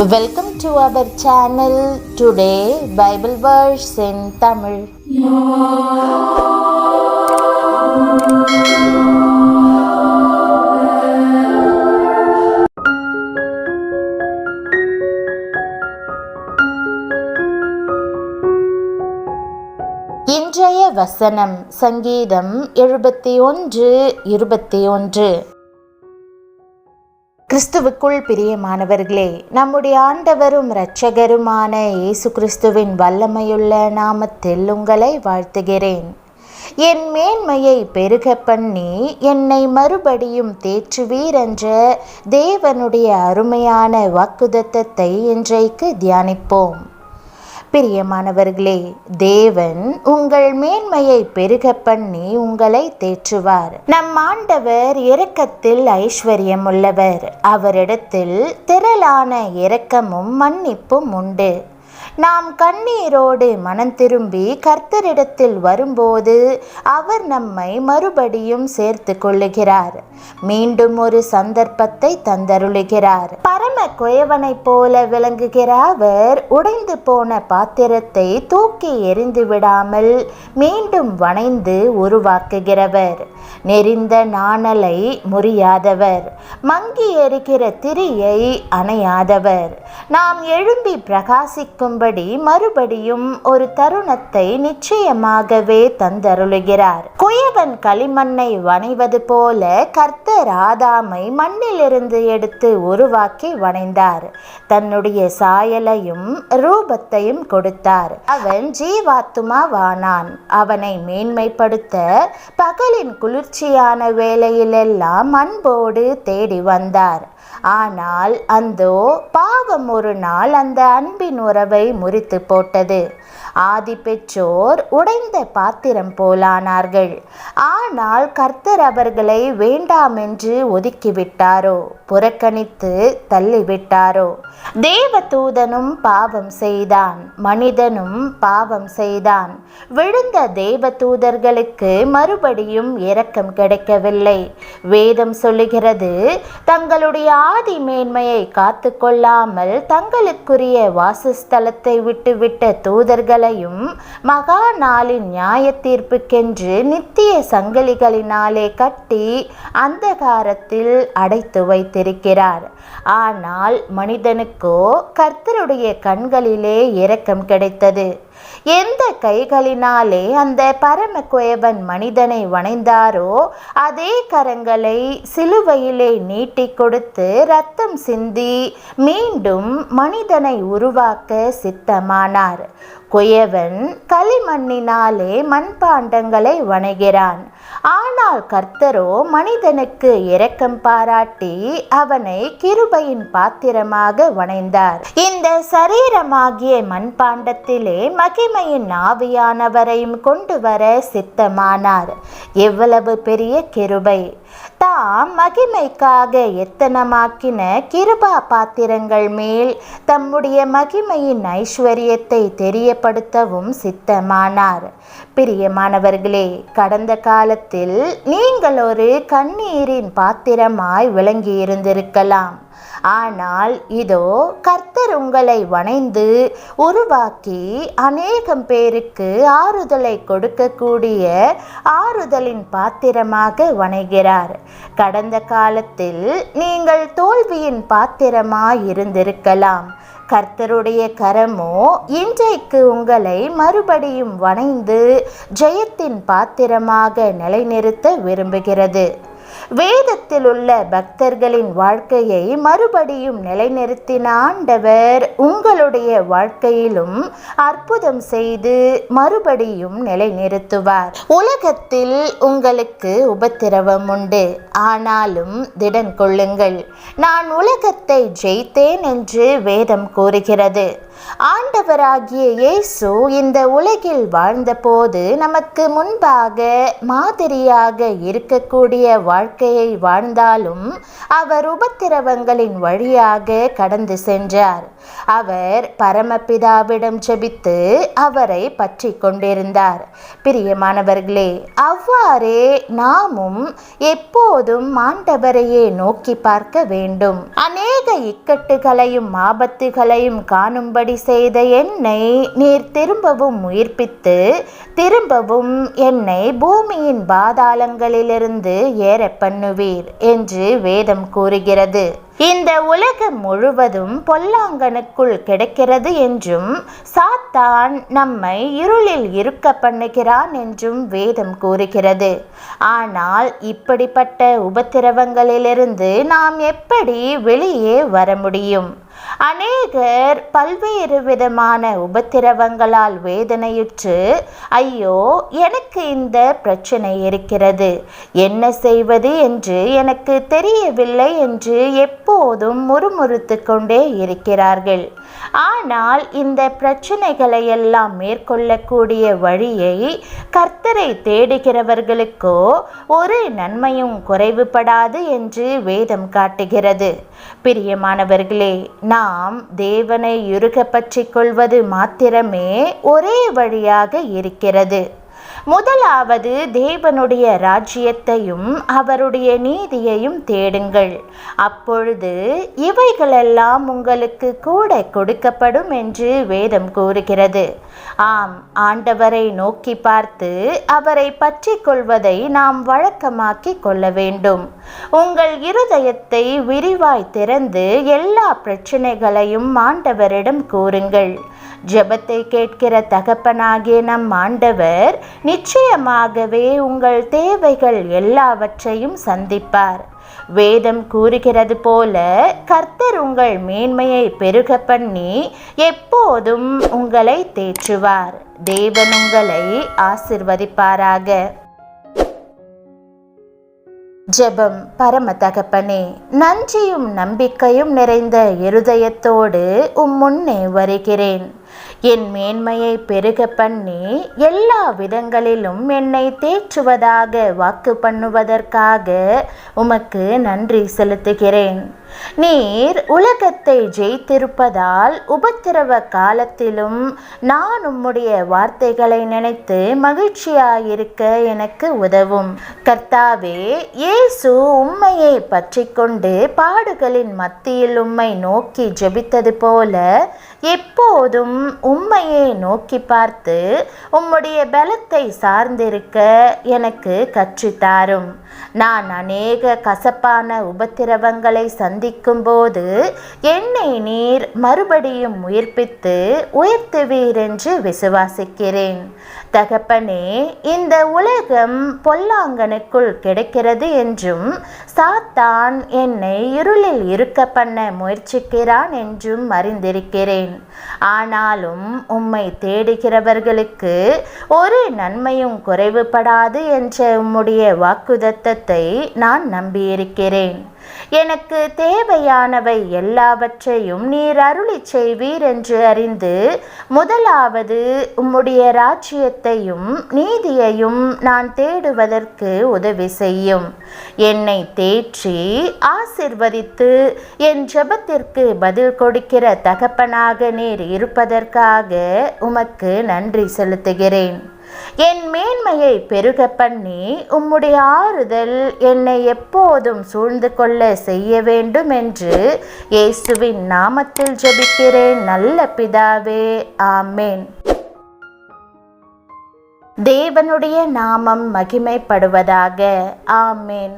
Welcome to our channel. Today Bible verse in Tamil. இன்றைய வசனம் சங்கீதம் 71:21. கிறிஸ்துவுக்குள் பிரியமானவர்களே, நம்முடைய ஆண்டவரும் இரட்சகருமான இயேசு கிறிஸ்துவின் வல்லமையுள்ள நாமத்தில் உங்களை வாழ்த்துகிறேன். என் மேன்மையை பெருக பண்ணி என்னை மறுபடியும் தேற்றுவீர் என்ற தேவனுடைய அருமையான வாக்குத்தத்தத்தை இன்றைக்கு தியானிப்போம். பிரியமானவர்களே, தேவன் உங்கள் மேன்மையை பெருக பண்ணி உங்களை தேற்றுவார். நம் ஆண்டவர் இரக்கத்தில் ஐஸ்வர்யம் உள்ளவர். அவரிடத்தில் திரளான இரக்கமும் மன்னிப்பும் உண்டு. நாம் கண்ணீரோடு மனம் திரும்பி கர்த்தரிடத்தில் வரும்போது அவர் நம்மை மறுபடியும் சேர்த்து கொள்ளுகிறார். மீண்டும் ஒரு சந்தர்ப்பத்தை தந்தருளுகிறார். பரம குயவனைப் போல விளங்குகிற அவர் உடைந்து போன பாத்திரத்தை தூக்கி எறிந்து விடாமல் மீண்டும் வணைந்து உருவாக்குகிறவர். நெறிந்த நாணலை முறியாதவர், மங்கி எரிகிற திரியை அணையாதவர், நாம் எழும்பி பிரகாசிக்கும்படி மறுபடியும் ஒரு தருணத்தை நிச்சயமாகவே தந்தருளுகிறார். குயவன் களிமண்ணை வணைவது போல கர்த்தர் ஆதாமை மண்ணிலிருந்து எடுத்து உருவாக்கி வணைந்தார். தன்னுடைய சாயலையும் ரூபத்தையும் கொடுத்தார். அவன் ஜீவாத்துமாவானான். அவனை மேன்மைப்படுத்த பகலின் குளிர்ச்சியான வேளையிலெல்லாம் அன்போடு தேடி வந்தார். ஆனால் அந்தோ பாவம் ஒரு நாள் அந்த அன்பின் உறவை முறித்து போட்டது. ஆதி பெற்றோர் உடைந்த பாத்திரம் போலானார்கள். ஆனால் கர்த்தர் அவர்களை வேண்டாம் என்று ஒதுக்கிவிட்டாரோ, புறக்கணித்து தள்ளிவிட்டாரோ? தேவதூதனும் பாவம் செய்தான், மனிதனும் பாவம் செய்தான். விழுந்த தேவதூதர்களுக்கு மறுபடியும் இரக்கம் கிடைக்கவில்லை. வேதம் சொல்லுகிறது, தங்களுடைய ஆதி மேன்மையை காத்து கொள்ளாமல் தங்களுக்குரிய வாசஸ்தலத்தை விட்டுவிட்ட தூதர்களையும் மகா நாளின் நியாய தீர்ப்புக்கென்று நித்திய சங்கிலிகளினாலே கட்டி அந்தகாரத்தில் அடைத்து வைத்திருக்கிறார். ஆனால் மனிதனுக்கோ கர்த்தருடைய கண்களிலே இரக்கம் கிடைத்தது. எந்த கைகளினாலே அந்த பரம குயவன் மனிதனை வணைந்தாரோ அதே கரங்களை சிலுவையிலே நீட்டி கொடுத்து இரத்தம் சிந்தி மீண்டும் மனிதனை உருவாக்க சித்தமானார். குயவன் களிமண்ணினாலே மண்பாண்டங்களை வணைகிறான். ஆனால் கர்த்தரோ மனிதனுக்கு இரக்கம் பாராட்டி அவனை கிருபையின் பாத்திரமாக வணைந்தார். இந்த சரீரமாகிய மண்பாண்டத்திலே மகிமையின் ஆவியானவரையும் கொண்டு வர சித்தமானார். எவ்வளவு பெரிய கிருபை! தாம் மகிமைக்காக எத்தனமாக்கின கிருபா பாத்திரங்கள் மேல் தம்முடைய மகிமையின் ஐஸ்வர்யத்தை தெரியப்படுத்தவும் சித்தமானார். பிரியமானவர்களே, கடந்த காலத்தில் நீங்கள் ஒரு கண்ணீரின் பாத்திரமாய் விளங்கி இருந்திருக்கலாம். ஆனால் இதோ கர்த்தர் உங்களை வணைந்து உருவாக்கி அநேகம் பேருக்கு ஆறுதலை கொடுக்கக்கூடிய ஆறுதலின் பாத்திரமாக வணைகிறார். கடந்த காலத்தில் நீங்கள் தோல்வியின் பாத்திரமாய் இருந்திருக்கலாம். கர்த்தருடைய கரமோ இன்றைக்கு உங்களை மறுபடியும் வணைந்து ஜெயத்தின் பாத்திரமாக நிலைநிறுத்த விரும்புகிறது. வேதத்தில் உள்ள பக்தர்களின் வாழ்க்கையை மறுபடியும் நிலைநிறுத்தின ஆண்டவர் உங்களுடைய வாழ்க்கையிலும் அற்புதம் செய்து மறுபடியும் நிலைநிறுத்துவார். உலகத்தில் உங்களுக்கு உபத்திரவம் உண்டு, ஆனாலும் திடன் கொள்ளுங்கள், நான் உலகத்தை ஜெயித்தேன் என்று வேதம் கூறுகிறது. ஆண்டவராகிய இயேசு இந்த உலகில் வாழ்ந்தபோது நமக்கு முன்பாக மாதிரியாக இருக்கக்கூடிய வாழ்க்கையை வாழ்ந்தாலும் அவர் உபத்திரவங்களின் வழியாக கடந்து சென்றார். அவர் பரமபிதாவிடம் ஜெபித்து அவரை பற்றி கொண்டிருந்தார். பிரியமானவர்களே, அவ்வாறே நாமும் எப்போதும் ஆண்டவரையே நோக்கி பார்க்க வேண்டும். அநேக இக்கட்டுகளையும் ஆபத்துகளையும் காணும்படி செய்த என்னை நீர் திரும்பவும் உயிர்ப்பித்து திரும்பவும் என்னை பூமியின் பாதாளங்களிலிருந்து ஏற பண்ணுவீர் என்று வேதம் கூறுகிறது. இந்த உலகம் முழுவதும் பொல்லாங்கனுக்குள் கிடக்கிறது என்றும் சாத்தான் நம்மை இருளில் இருக்க பண்ணுகிறான் என்றும் வேதம் கூறுகிறது. ஆனால் இப்படிப்பட்ட உபத்திரவங்களிலிருந்து நாம் எப்படி வெளியே வர முடியும்? அநேகர் பல்வேறு விதமான உபத்திரவங்களால் வேதனையுற்று, ஐயோ எனக்கு இந்த பிரச்சனை இருக்கிறது, என்ன செய்வது என்று எனக்கு தெரியவில்லை என்று எப்போதும் முறுமுறுத்து கொண்டே இருக்கிறார்கள். ஆனால் இந்த பிரச்சனைகளை எல்லாம் மேற்கொள்ளக்கூடிய வழியை கர்த்தரை தேடுகிறவர்களுக்கோ ஒரு நன்மையும் குறைவுபடாது என்று வேதம் காட்டுகிறது. பிரியமானவர்களே, நாம் தேவனை இறுக பற்றிக் கொள்வது மாத்திரமே ஒரே வழியாக இருக்கிறது. முதலாவது தேவனுடைய ராஜ்யத்தையும் அவருடைய நீதியையும் தேடுங்கள், அப்பொழுது இவைகளெல்லாம் உங்களுக்கு கூட கொடுக்கப்படும் என்று வேதம் கூறுகிறது. ஆம், ஆண்டவரை நோக்கி பார்த்து அவரை பற்றி கொள்வதை நாம் வழக்கமாக்கி கொள்ள வேண்டும். உங்கள் இருதயத்தை விரிவாய் திறந்து எல்லா பிரச்சனைகளையும் ஆண்டவரிடம் கூறுங்கள். ஜெபத்தை கேட்கிற தகப்பனாகிய நம் ஆண்டவர் நிச்சயமாகவே உங்கள் தேவைகள் எல்லாவற்றையும் சந்திப்பார். வேதம் கூறுகிறது போல கர்த்தர் உங்கள் மேன்மையை பெருக பண்ணி எப்போதும் உங்களை தேற்றுவார். தேவன் உங்களை ஆசிர்வதிப்பாராக. ஜெபம். பரம தகப்பனே, நன்றியும் நம்பிக்கையும் நிறைந்த இருதயத்தோடு முன்னே வருகிறேன். என் மேன்மையை பெருக பண்ணி எல்லா விதங்களிலும் என்னை தேற்றுவதாக வாக்கு பண்ணுவதற்காக உமக்கு நன்றி செலுத்துகிறேன். நீர் உலகத்தை ஜெயித்திருப்பதால் உபத்திரவ காலத்திலும் நான் உம்முடைய வார்த்தைகளை நினைத்து மகிழ்ச்சியாயிருக்க எனக்கு உதவும். கர்த்தாவே, இயேசு உம்மையை பற்றி கொண்டு பாடுகளின் மத்தியில் உம்மை நோக்கி ஜெபித்தது போல எப்போதும் உம்மையை நோக்கி பார்த்து உம்முடைய பலத்தை சார்ந்திருக்க எனக்கு கற்றுத்தாரும். நான் அநேக கசப்பான உபத்திரவங்களை சந்திக்கும் போது என்னை நீர் மறுபடியும் உயிர்ப்பித்து உயர்த்துவீர் என்று விசுவாசிக்கிறேன். தகப்பனே, இந்த உலகம் பொல்லாங்கனுக்குள் கிடைக்கிறது என்றும் சாத்தான் என்னை இருளில் இருக்க பண்ண முயற்சிக்கிறான் என்றும் அறிந்திருக்கிறேன். ஆனாலும் உம்மை தேடுகிறவர்களுக்கு ஒரு நன்மையும் குறைவுபடாது என்ற உம்முடைய வாக்குத்தத்தத்தை நான் நம்பியிருக்கிறேன். எனக்கு தேவையானவை எல்லாவற்றையும் நீர் அருளி செய்வீர் என்று அறிந்து முதலாவது உம்முடைய ராஜ்யத்தையும் நீதியையும் நான் தேடுவதற்கு உதவி செய்யும். என்னை தேற்றி ஆசிர்வதித்து என் ஜெபத்திற்கு பதில் கொடுக்கிற தகப்பனாக நீர் இருப்பதற்காக உமக்கு நன்றி செலுத்துகிறேன். என் மேன்மையை பெருக பண்ணி உம்முடைய ஆறுதல் என்னை எப்போதும் சூழ்ந்து கொள்ள செய்ய வேண்டும் என்று இயேசுவின் நாமத்தில் ஜெபிக்கிறேன் நல்ல பிதாவே, ஆமேன். தேவனுடைய நாமம் மகிமைப்படுவதாக. ஆமேன்.